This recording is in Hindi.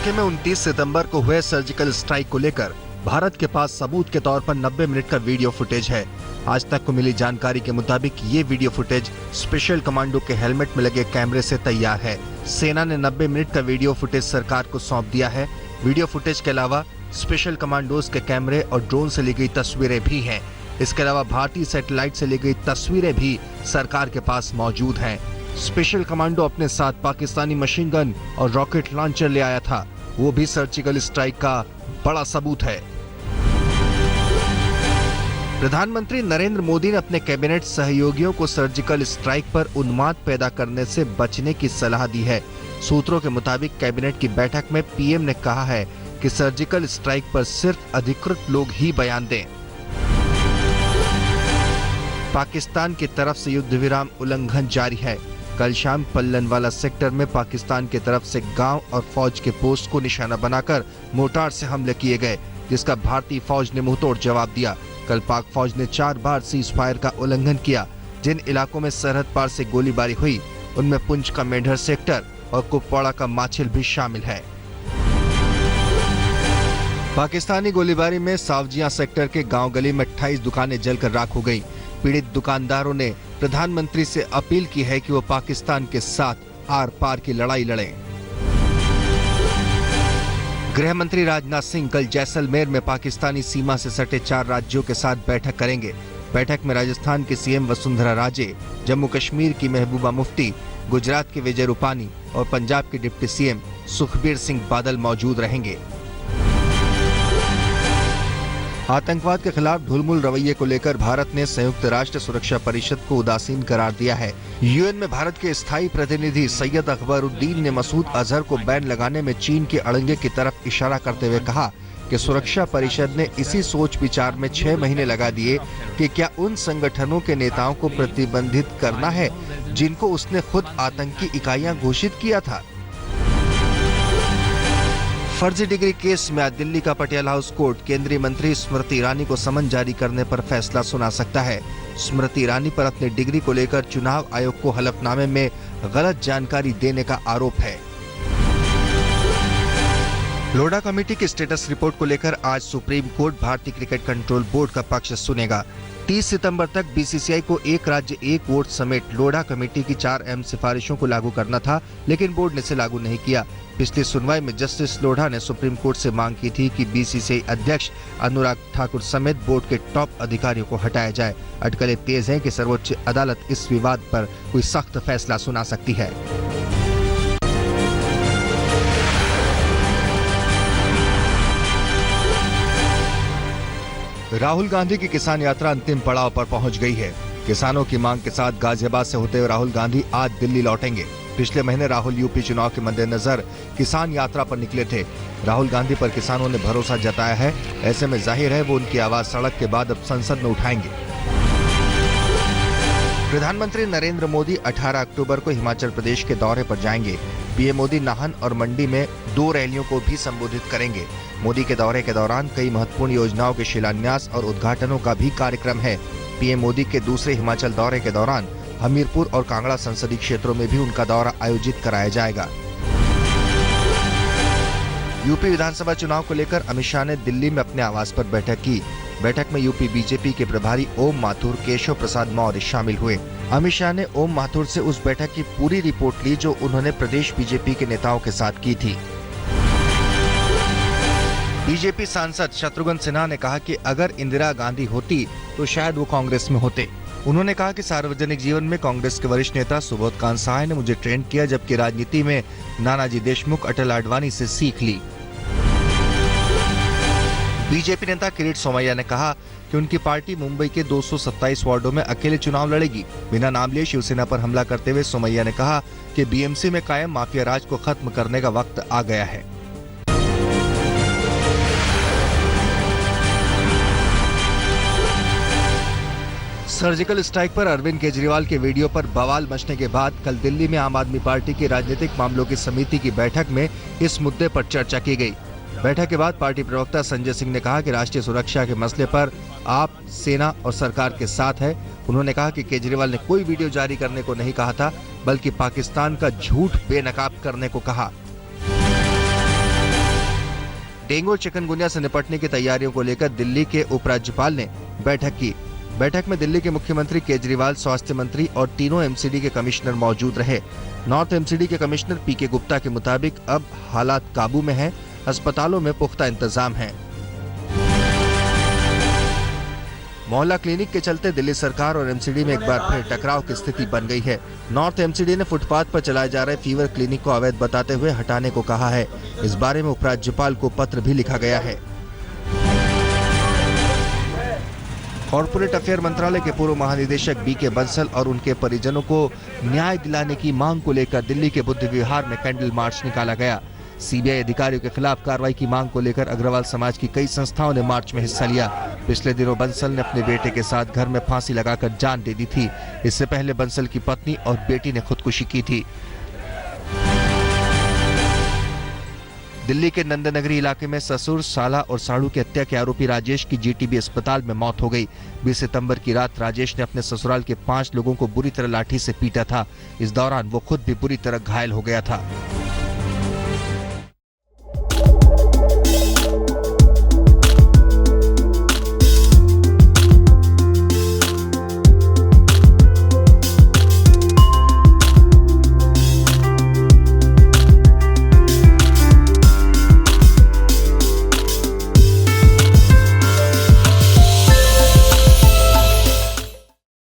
इलाके में 29 सितंबर को हुए सर्जिकल स्ट्राइक को लेकर भारत के पास सबूत के तौर पर 90 मिनट का वीडियो फुटेज है। आज तक को मिली जानकारी के मुताबिक ये वीडियो फुटेज स्पेशल कमांडो के हेलमेट में लगे कैमरे से तैयार है। सेना ने 90 मिनट का वीडियो फुटेज सरकार को सौंप दिया है। वीडियो फुटेज के अलावा स्पेशल कमांडोज के कैमरे और ड्रोन से ली गई तस्वीरें भी हैं। इसके अलावा भारतीय सैटेलाइट से ली गई तस्वीरें भी सरकार के पास मौजूद हैं। स्पेशल कमांडो अपने साथ पाकिस्तानी मशीन गन और रॉकेट लॉन्चर ले आया था, वो भी सर्जिकल स्ट्राइक का बड़ा सबूत है। प्रधानमंत्री नरेंद्र मोदी ने अपने कैबिनेट सहयोगियों को सर्जिकल स्ट्राइक पर उन्माद पैदा करने से बचने की सलाह दी है। सूत्रों के मुताबिक कैबिनेट की बैठक में पीएम ने कहा है कि सर्जिकल स्ट्राइक पर सिर्फ अधिकृत लोग ही बयान दें। पाकिस्तान की तरफ से युद्ध विराम उल्लंघन जारी है। कल शाम पल्लनवाला सेक्टर में पाकिस्तान की तरफ से गांव और फौज के पोस्ट को निशाना बनाकर मोर्टार से हमले किए गए, जिसका भारतीय फौज ने मुंहतोड़ जवाब दिया। कल पाक फौज ने 4 बार सीज फायर का उल्लंघन किया। जिन इलाकों में सरहद पार से गोलीबारी हुई उनमें पुंछ का मेढर सेक्टर और कुपवाड़ा का माछिल भी शामिल है। पाकिस्तानी गोलीबारी में सावजिया सेक्टर के गांव गली में 28 दुकानें जलकर राख हो गईं। पीड़ित दुकानदारों ने प्रधानमंत्री से अपील की है कि वो पाकिस्तान के साथ आर पार की लड़ाई लड़ें। गृह मंत्री राजनाथ सिंह कल जैसलमेर में पाकिस्तानी सीमा से सटे 4 राज्यों के साथ बैठक करेंगे। बैठक में राजस्थान की सीएम वसुंधरा राजे, जम्मू कश्मीर की महबूबा मुफ्ती, गुजरात के विजय रूपानी और पंजाब के डिप्टी सीएम सुखबीर सिंह बादल मौजूद रहेंगे। आतंकवाद के खिलाफ ढुलमुल रवैये को लेकर भारत ने संयुक्त राष्ट्र सुरक्षा परिषद को उदासीन करार दिया है। यूएन में भारत के स्थायी प्रतिनिधि सैयद अकबरुद्दीन ने मसूद अजहर को बैन लगाने में चीन के अड़ंगे की तरफ इशारा करते हुए कहा कि सुरक्षा परिषद ने इसी सोच विचार में 6 महीने लगा दिए कि क्या उन संगठनों के नेताओं को प्रतिबंधित करना है जिनको उसने खुद आतंकी इकाइयां घोषित किया था। फर्जी डिग्री केस में आज दिल्ली का पटियाला हाउस कोर्ट केंद्रीय मंत्री स्मृति ईरानी को समन जारी करने पर फैसला सुना सकता है। स्मृति ईरानी पर अपनी डिग्री को लेकर चुनाव आयोग को हलफनामे में गलत जानकारी देने का आरोप है। लोढ़ा कमेटी की स्टेटस रिपोर्ट को लेकर आज सुप्रीम कोर्ट भारतीय क्रिकेट कंट्रोल बोर्ड का पक्ष सुनेगा। 30 सितंबर तक बीसीसीआई को एक राज्य एक वोट समेत लोढ़ा कमेटी की 4 अहम सिफारिशों को लागू करना था, लेकिन बोर्ड ने इसे लागू नहीं किया। पिछली सुनवाई में जस्टिस लोढ़ा ने सुप्रीम कोर्ट से मांग की थी कि बीसीसीआई अध्यक्ष अनुराग ठाकुर समेत बोर्ड के टॉप अधिकारियों को हटाया जाए। अटकलें तेज हैं कि सर्वोच्च अदालत इस विवाद पर कोई सख्त फैसला सुना सकती है। राहुल गांधी की किसान यात्रा अंतिम पड़ाव पर पहुंच गई है। किसानों की मांग के साथ गाजियाबाद से होते हुए राहुल गांधी आज दिल्ली लौटेंगे। पिछले महीने राहुल यूपी चुनाव के मद्देनजर किसान यात्रा पर निकले थे। राहुल गांधी पर किसानों ने भरोसा जताया है। ऐसे में जाहिर है वो उनकी आवाज सड़क के बाद अब संसद में उठाएंगे। प्रधानमंत्री नरेंद्र मोदी 18 अक्टूबर को हिमाचल प्रदेश के दौरे पर जाएंगे। पीएम मोदी नाहन और मंडी में 2 रैलियों को भी संबोधित करेंगे। मोदी के दौरे के दौरान कई महत्वपूर्ण योजनाओं के शिलान्यास और उद्घाटनों का भी कार्यक्रम है। पीएम मोदी के दूसरे हिमाचल दौरे के दौरान हमीरपुर और कांगड़ा संसदीय क्षेत्रों में भी उनका दौरा आयोजित कराया जाएगा। यूपी विधानसभा चुनाव को लेकर अमित शाह ने दिल्ली में अपने आवास पर बैठक की। बैठक में यूपी बीजेपी के प्रभारी ओम माथुर, केशव प्रसाद मौर्य शामिल हुए। अमित शाह ने ओम माथुर से उस बैठक की पूरी रिपोर्ट ली जो उन्होंने प्रदेश बीजेपी के नेताओं के साथ की थी। बीजेपी सांसद शत्रुघ्न सिन्हा ने कहा कि अगर इंदिरा गांधी होती तो शायद वो कांग्रेस में होते। उन्होंने कहा कि सार्वजनिक जीवन में कांग्रेस के वरिष्ठ नेता सुबोध कांत सहाय ने मुझे ट्रेंड किया, जबकि राजनीति में नानाजी देशमुख, अटल आडवाणी से सीख ली। बीजेपी नेता किरीट सोमैया ने कहा कि उनकी पार्टी मुंबई के 227 वार्डों में अकेले चुनाव लड़ेगी। बिना नाम लिए शिवसेना पर हमला करते हुए सोमैया ने कहा कि बीएमसी में कायम माफिया राज को खत्म करने का वक्त आ गया है। सर्जिकल स्ट्राइक पर अरविंद केजरीवाल के वीडियो पर बवाल मचने के बाद कल दिल्ली में आम आदमी पार्टी की राजनीतिक मामलों की समिति की बैठक में इस मुद्दे पर चर्चा की गई। बैठक के बाद पार्टी प्रवक्ता संजय सिंह ने कहा कि राष्ट्रीय सुरक्षा के मसले पर आप, सेना और सरकार के साथ है। उन्होंने कहा कि केजरीवाल ने कोई वीडियो जारी करने को नहीं कहा था, बल्कि पाकिस्तान का झूठ बेनकाब करने को कहा। डेंगू और चिकनगुनिया से निपटने की तैयारियों को लेकर दिल्ली के उपराज्यपाल ने बैठक की। बैठक में दिल्ली के मुख्यमंत्री केजरीवाल, स्वास्थ्य मंत्री और तीनों एमसीडी के कमिश्नर मौजूद रहे। नॉर्थ एमसीडी के कमिश्नर पीके गुप्ता के मुताबिक अब हालात काबू में हैं, अस्पतालों में पुख्ता इंतजाम है। मोहल्ला क्लिनिक के चलते दिल्ली सरकार और एमसीडी में एक बार फिर टकराव की स्थिति बन गई है। नॉर्थ एमसीडी ने फुटपाथ पर चलाए जा रहे फीवर क्लिनिक को अवैध बताते हुए हटाने को कहा है। इस बारे में उपराज्यपाल को पत्र भी लिखा गया है। कॉर्पोरेट अफेयर मंत्रालय के पूर्व महानिदेशक बीके बंसल और उनके परिजनों को न्याय दिलाने की मांग को लेकर दिल्ली के बुद्ध विहार में कैंडल मार्च निकाला गया। सीबीआई अधिकारियों के खिलाफ कार्रवाई की मांग को लेकर अग्रवाल समाज की कई संस्थाओं ने मार्च में हिस्सा लिया। पिछले दिनों बंसल ने अपने बेटे के साथ घर में फांसी लगाकर जान दे दी थी। इससे पहले बंसल की पत्नी और बेटी ने खुदकुशी की थी। दिल्ली के नंदनगरी इलाके में ससुर, साला और साड़ू की हत्या के आरोपी राजेश की जीटीबी अस्पताल में मौत हो गई। 20 सितंबर की रात राजेश ने अपने ससुराल के 5 लोगों को बुरी तरह लाठी से पीटा था। इस दौरान वो खुद भी बुरी तरह घायल हो गया था।